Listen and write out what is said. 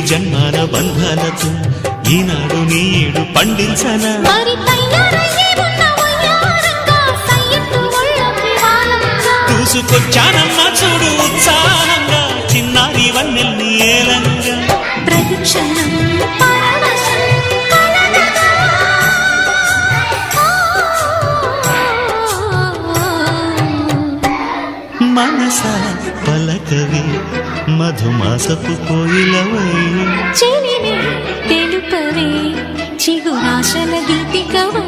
జన్మాల బంధాలతో ఈనాడు నీడు పండించనా చూసుకొచ్చానమ్మా చూడు ఉత్సాహంగా చిన్నారి వన్నెల్ని ఏలంగా ప్రతిక్షణం మనస పలకవి మధుమాసపు కోయిలవై చెలిని తెలుపవే చిగురాశల దీపికవై